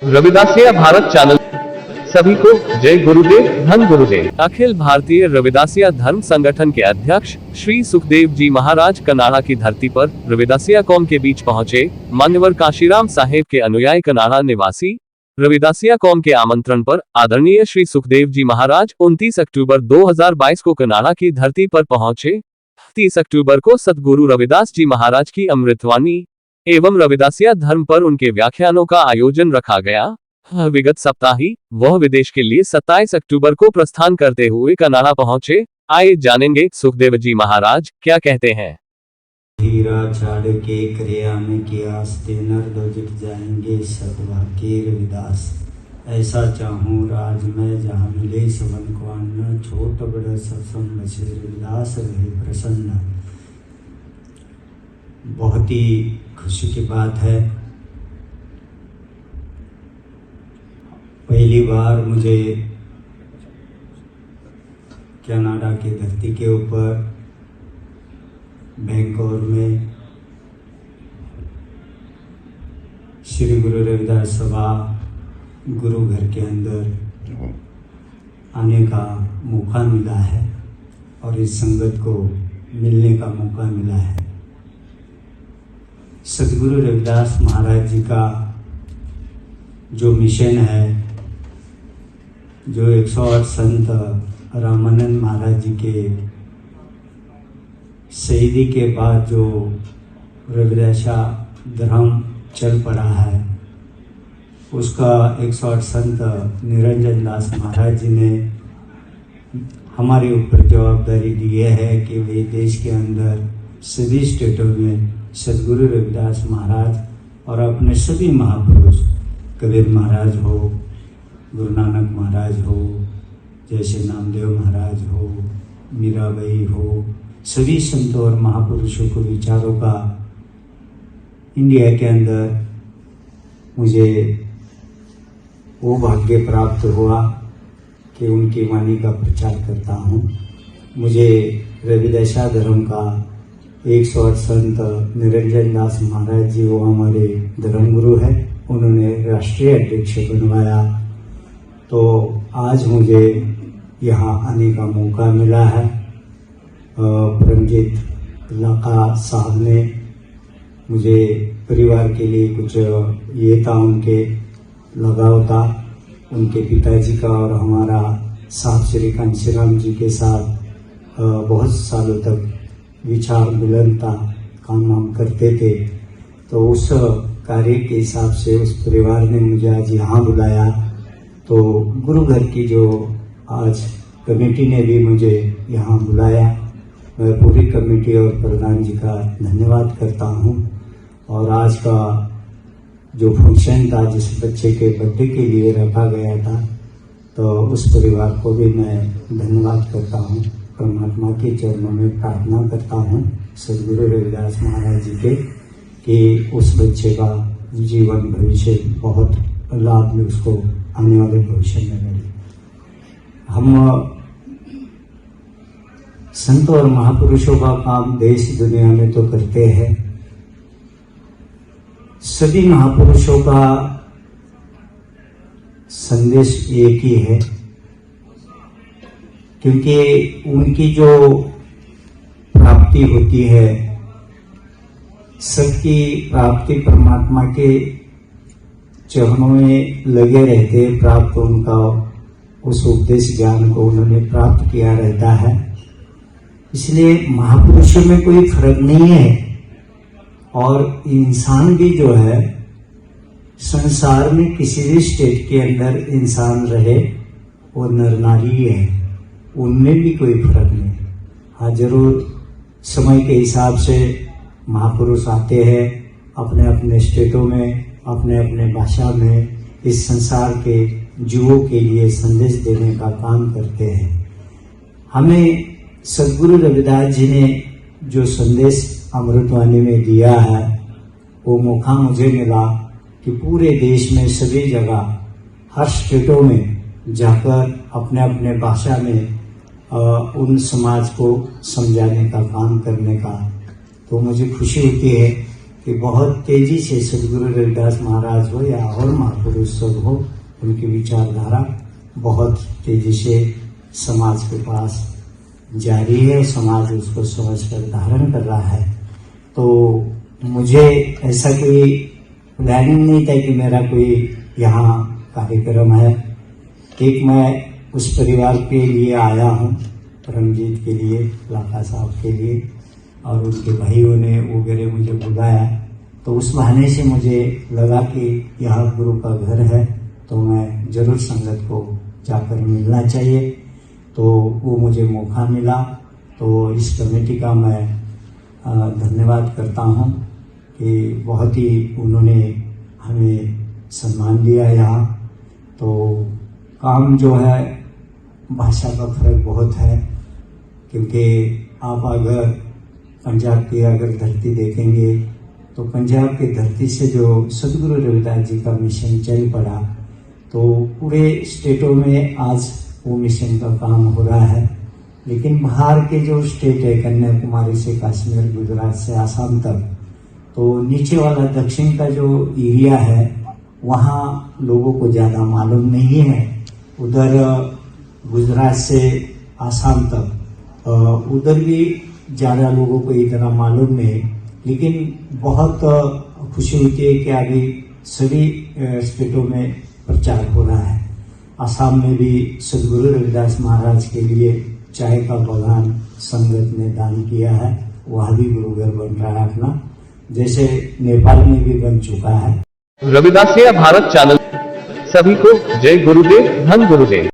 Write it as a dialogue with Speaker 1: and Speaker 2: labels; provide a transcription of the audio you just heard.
Speaker 1: Ravidassia Bharat channel सभी को जय गुरुदेव, धन गुरुदेव। अखिल भारतीय रविदासिया धर्म संगठन के अध्यक्ष श्री सुखदेव जी महाराज कनाडा की धरती पर रविदासिया कौम के बीच पहुंचे। मान्यवर काशीराम साहेब के अनुयायी कनाडा निवासी रविदासिया कौम के आमंत्रण पर आदरणीय श्री सुखदेव जी महाराज 29 अक्टूबर 2022 को कनाडा की धरती पर पहुंचे। 30 अक्टूबर को सतगुरु रविदास जी महाराज की अमृतवाणी एवं रविदासिया धर्म पर उनके व्याख्यानों का आयोजन रखा गया। विगत सप्ताह ही वह विदेश के लिए 27 अक्टूबर को प्रस्थान करते हुए कनाडा पहुंचे। आइए जानेंगे सुखदेव जी महाराज क्या कहते हैं।
Speaker 2: हीरा छाड़ के क्रिया में किया नर दो जुट जाएंगे सदवा के रविदास। ऐसा चाहूँ राज में जहाँ मिले सबन को अन्न, छोट बड़ा सत्संग बचे रविदास रहे प्रसन्न। बहुत ही खुशी की बात है। पहली बार मुझे कनाडा की धरती के ऊपर बैंकोर में श्री गुरु रविदास सभा गुरु घर के अंदर आने का मौका मिला है और इस संगत को मिलने का मौका मिला है। सतगुरु रविदास महाराज जी का जो मिशन है, जो 108 संत रामानंद महाराज जी के शहीदी के बाद जो रविदासा धर्म चल पड़ा है, उसका 108 संत निरंजन दास महाराज जी ने हमारे ऊपर जवाबदारी दी है कि वे देश के अंदर सभी स्टेटों में सतगुरु रविदास महाराज और अपने सभी महापुरुष, कबीर महाराज हो, गुरु नानक महाराज हो, जैसे नामदेव महाराज हो, मीराबाई हो, सभी संतों और महापुरुषों को विचारों का इंडिया के अंदर मुझे वो भाग्य प्राप्त हुआ कि उनकी वाणी का प्रचार करता हूँ। मुझे रविदासा धर्म का 108 संत निरंजन दास महाराज जी वो हमारे धर्मगुरु है, उन्होंने राष्ट्रीय अध्यक्ष बनवाया। तो आज मुझे यहाँ आने का मौका मिला है। परमजीत लाका साहब ने मुझे परिवार के लिए कुछ ये था, उनके लगाव था, उनके पिताजी का और हमारा साहब श्री कांशीराम जी के साथ बहुत सालों तक विचार मिलन था, काम वाम करते थे। तो उस कार्य के हिसाब से उस परिवार ने मुझे आज यहाँ बुलाया। तो गुरु घर की जो आज कमेटी ने भी मुझे यहाँ बुलाया, मैं पूरी कमेटी और प्रधान जी का धन्यवाद करता हूँ। और आज का जो फंक्शन था, जिस बच्चे के बर्थडे के लिए रखा गया था, तो उस परिवार को भी मैं धन्यवाद करता हूँ। परमात्मा के चरणों में प्रार्थना करता हूँ सदगुरु रविदास महाराज जी के कि उस बच्चे का जीवन भविष्य बहुत लाभ में उसको आने वाले भविष्य में मिले। हम संतों और महापुरुषों का काम देश दुनिया में तो करते हैं। सभी महापुरुषों का संदेश एक ही है, क्योंकि उनकी जो प्राप्ति होती है, सबकी प्राप्ति परमात्मा के चरणों में लगे रहते, प्राप्त उनका उस उपदेश ज्ञान को उन्होंने प्राप्त किया रहता है। इसलिए महापुरुषों में कोई फर्क नहीं है। और इंसान भी जो है, संसार में किसी भी स्टेट के अंदर इंसान रहे, वो नर नारी है, उनमें भी कोई फर्क नहीं। हाँ, जरूर समय के हिसाब से महापुरुष आते हैं, अपने अपने स्टेटों में, अपने अपने भाषा में इस संसार के जीवों के लिए संदेश देने का काम करते हैं। हमें सदगुरु रविदास जी ने जो संदेश अमृतवाणी में दिया है, वो मौका मुझे मिला कि पूरे देश में सभी जगह हर स्टेटों में जाकर अपने अपने भाषा में उन समाज को समझाने का काम करने का। तो मुझे खुशी होती है कि बहुत तेजी से सदगुरु रविदास महाराज हो या और महापुरुष सब हो, उनकी विचारधारा बहुत तेजी से समाज के पास जारी है, समाज उसको समझकर धारण कर रहा है। तो मुझे ऐसा कोई प्लानिंग नहीं था कि मेरा कोई यहाँ कार्यक्रम है। एक मैं उस परिवार के लिए आया हूँ, परमजीत के लिए, लाखा साहब के लिए, और उनके भाइयों ने वगैरह मुझे बुलाया, तो उस बहाने से मुझे लगा कि यहाँ गुरु का घर है, तो मैं जरूर संगत को जाकर मिलना चाहिए। तो वो मुझे मौका मिला, तो इस कमेटी का मैं धन्यवाद करता हूँ कि बहुत ही उन्होंने हमें सम्मान दिया यहाँ। तो काम जो है, भाषा का फर्क बहुत है, क्योंकि आप अगर पंजाब की अगर धरती देखेंगे तो पंजाब की धरती से जो सदगुरु रविदास जी का मिशन चल पड़ा, तो पूरे स्टेटों में आज वो मिशन का काम हो रहा है। लेकिन बाहर के जो स्टेट है, कन्याकुमारी से कश्मीर, गुजरात से आसाम तक, तो नीचे वाला दक्षिण का जो एरिया है, वहाँ लोगों को ज़्यादा मालूम नहीं है। उधर गुजरात से आसाम तक उधर भी ज़्यादा लोगों को इतना मालूम नहीं, लेकिन बहुत खुशी होती है कि अभी सभी स्टेटों में प्रचार हो रहा है। आसाम में भी सदगुरु रविदास महाराज के लिए चाय का बागान संगत ने दान किया है, वहाँ भी गुरु घर बन रहा है अपना, जैसे नेपाल में भी बन चुका है।
Speaker 1: रविदासिया भारत चैनल सभी को जय गुरुदेव, धन गुरुदेव।